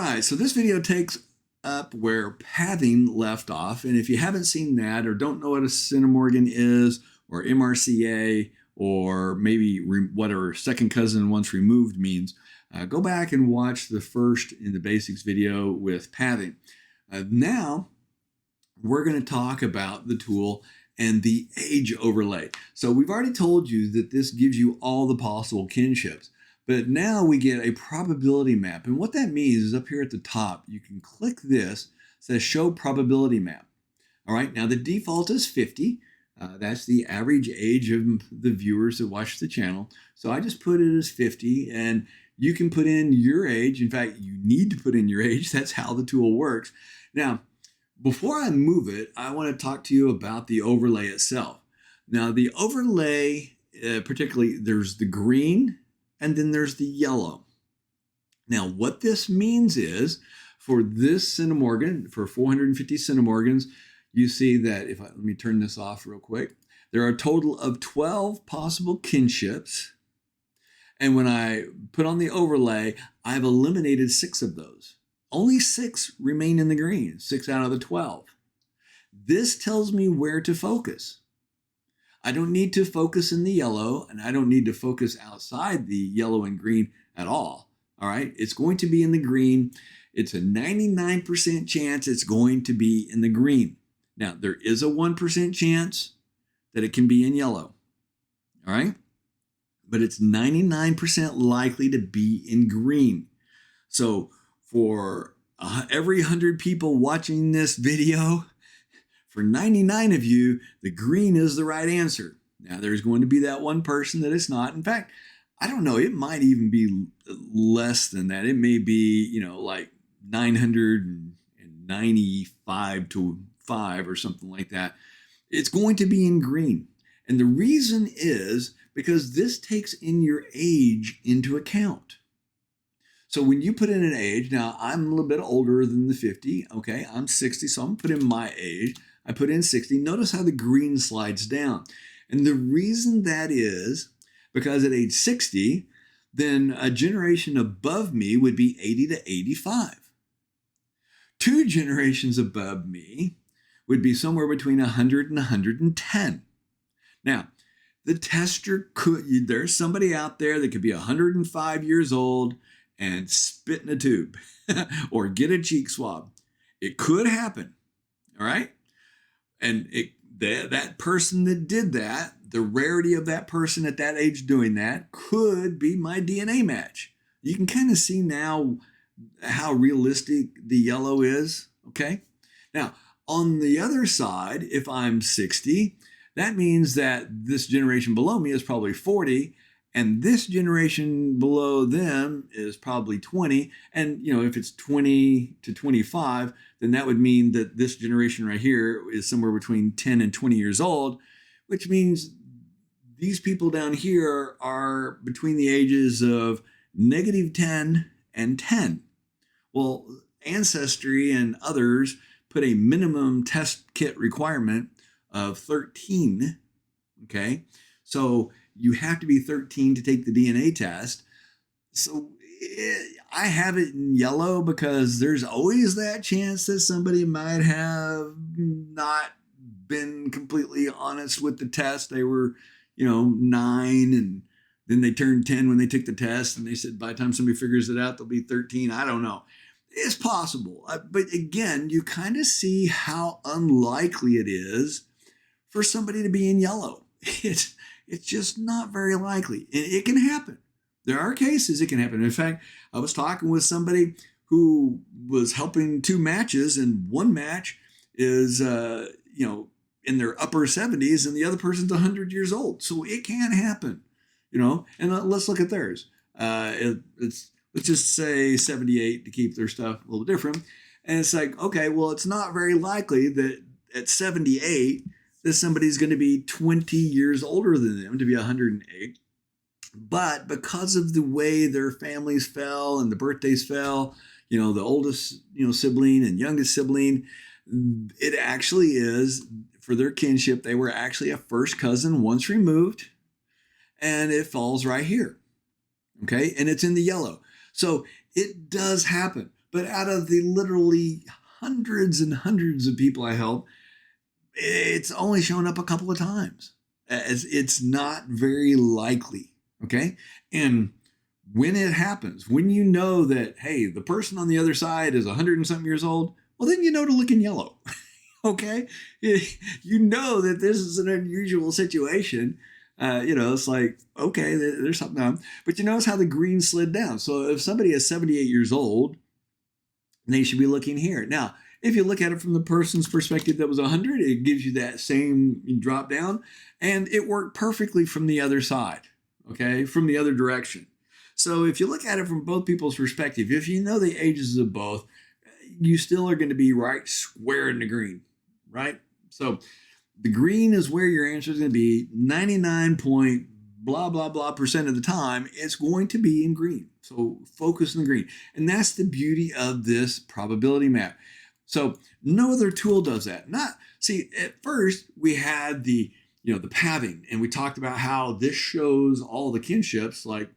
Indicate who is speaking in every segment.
Speaker 1: right, so this video takes up where pathing left off. And if you haven't seen that or don't know what a centimorgan is or MRCA or maybe whatever second cousin once removed means, go back and watch the first in the basics video with pathing. Now we're going to talk about the tool and the age overlay. So we've already told you that this gives you all the possible kinships. But now we get a probability map. And what that means is up here at the top, you can click this, it says show probability map. All right, now the default is 50. That's the average age of the viewers that watch the channel. So I just put it as 50, and you can put in your age. In fact, you need to put in your age. That's how the tool works. Now, before I move it, I want to talk to you about the overlay itself. Now, the overlay, particularly, there's the green, and then there's the yellow. Now, what this means is for this centimorgan, for 450 centimorgans, you see that let me turn this off real quick. There are a total of 12 possible kinships. And when I put on the overlay, I've eliminated 6 of those. Only 6 remain in the green, 6 out of the 12. This tells me where to focus. I don't need to focus in the yellow, and I don't need to focus outside the yellow and green at all. All right, it's going to be in the green. It's a 99% chance it's going to be in the green. Now, there is a 1% chance that it can be in yellow. All right, but it's 99% likely to be in green. So for every 100 people watching this video, for 99 of you, the green is the right answer. Now, there's going to be that one person that it's not. In fact, I don't know, it might even be less than that. It may be, like 995 to 5 or something like that. It's going to be in green. And the reason is because this takes in your age into account. So when you put in an age, now I'm a little bit older than the 50, okay? I'm 60, so I'm gonna put in my age. I put in 60. Notice how the green slides down. And the reason that is because at age 60, then a generation above me would be 80 to 85. 2 generations above me would be somewhere between 100 and 110. Now, the tester there's somebody out there that could be 105 years old and spit in a tube or get a cheek swab. It could happen, all right? And that person that did that, the rarity of that person at that age doing that could be my DNA match. You can kind of see now how realistic the yellow is, okay? Now, on the other side, if I'm 60, that means that this generation below me is probably 40, and this generation below them is probably 20. And, if it's 20 to 25, then that would mean that this generation right here is somewhere between 10 and 20 years old, which means these people down here are between the ages of -10 and 10. Well, Ancestry and others put a minimum test kit requirement of 13, okay? So you have to be 13 to take the DNA test. So I have it in yellow because there's always that chance that somebody might have not been completely honest with the test. They were, 9 and then they turned 10 when they took the test, and they said by the time somebody figures it out, they'll be 13. I don't know. It's possible. But again, you kind of see how unlikely it is for somebody to be in yellow. It's just not very likely. It can happen. There are cases it can happen. In fact, I was talking with somebody who was helping 2 matches, and one match is, in their upper 70s, and the other person's 100 years old. So it can happen, and let's look at theirs. Let's just say 78 to keep their stuff a little different. And it's like, okay, well, it's not very likely that at 78 that somebody's going to be 20 years older than them to be 108. But because of the way their families fell and the birthdays fell, the oldest, sibling and youngest sibling, it actually is, for their kinship, they were actually a first cousin once removed, and it falls right here, okay? And it's in the yellow. So it does happen. But out of the literally hundreds and hundreds of people I help, it's only shown up a couple of times. As it's not very likely. Okay. And when it happens, when you know that, hey, the person on the other side is 100 and something years old, well, then you know to look in yellow. Okay. You know that this is an unusual situation. It's like, okay, there's something on. But you notice how the green slid down. So if somebody is 78 years old, they should be looking here. Now, if you look at it from the person's perspective that was 100, it gives you that same drop down, and it worked perfectly from the other side, okay, from the other direction. So if you look at it from both people's perspective, if you know the ages of both, you still are going to be right square in the green, right? So the green is where your answer is going to be 99 point blah, blah, blah percent of the time. It's going to be in green. So focus on the green. And that's the beauty of this probability map. So no other tool does that. At first we had the pathing, and we talked about how this shows all the kinships like,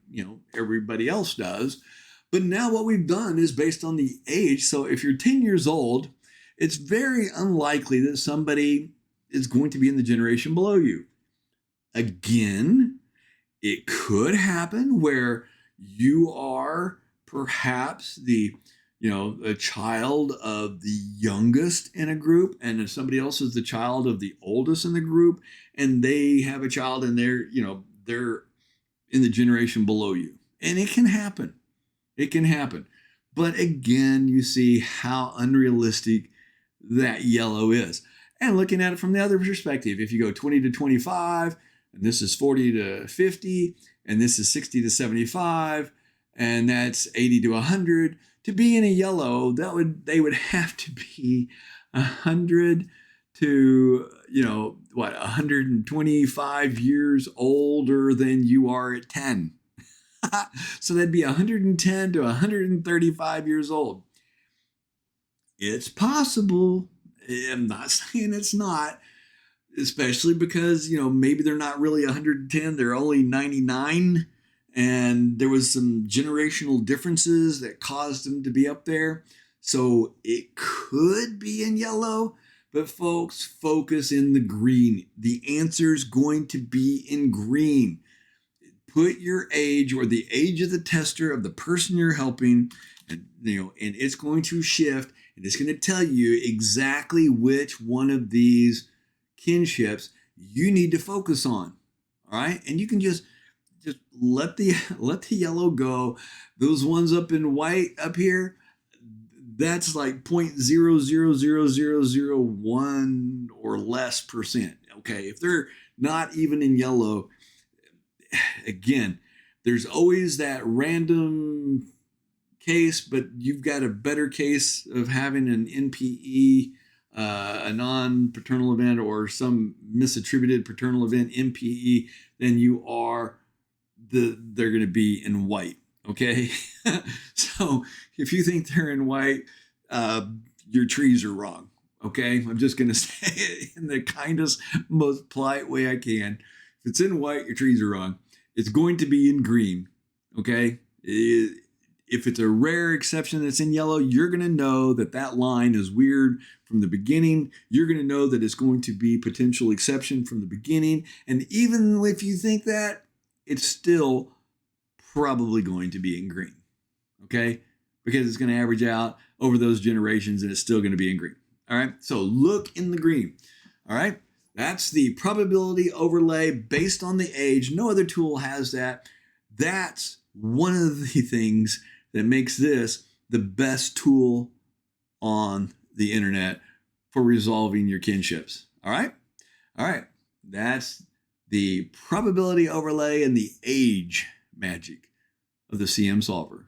Speaker 1: everybody else does. But now what we've done is based on the age. So if you're 10 years old, it's very unlikely that somebody is going to be in the generation below you. Again, it could happen where you are perhaps a child of the youngest in a group, and if somebody else is the child of the oldest in the group, and they have a child and they're in the generation below you. And it can happen. It can happen. But again, you see how unrealistic that yellow is. And looking at it from the other perspective, if you go 20 to 25, and this is 40 to 50, and this is 60 to 75, and that's 80 to 100, to be in a yellow, they would have to be 100 to 125 years older than you are at 10. So that'd be 110 to 135 years old. It's possible. I'm not saying it's not, especially because maybe they're not really 110, they're only 99. And there was some generational differences that caused them to be up there. So it could be in yellow, but folks, focus in the green. The answer's going to be in green. Put your age or the age of the tester of the person you're helping, and it's going to shift, and it's going to tell you exactly which one of these kinships you need to focus on. All right. And you can just let the yellow go. Those ones up in white up here, that's like 0.000001 or less percent. Okay, if they're not even in yellow, again, there's always that random case, but you've got a better case of having an NPE, a non-paternal event, or some misattributed paternal event, NPE, than you are they're going to be in white. Okay. So if you think they're in white, your trees are wrong. Okay. I'm just going to say it in the kindest, most polite way I can. If it's in white, your trees are wrong. It's going to be in green. Okay. If it's a rare exception that's in yellow, you're going to know that line is weird from the beginning. You're going to know that it's going to be potential exception from the beginning. And even if you think that, it's still probably going to be in green, okay? Because it's going to average out over those generations, and it's still going to be in green, all right? So look in the green, all right? That's the probability overlay based on the age. No other tool has that. That's one of the things that makes this the best tool on the internet for resolving your kinships, all right? All right, that's the probability overlay and the age magic of the cMsolver.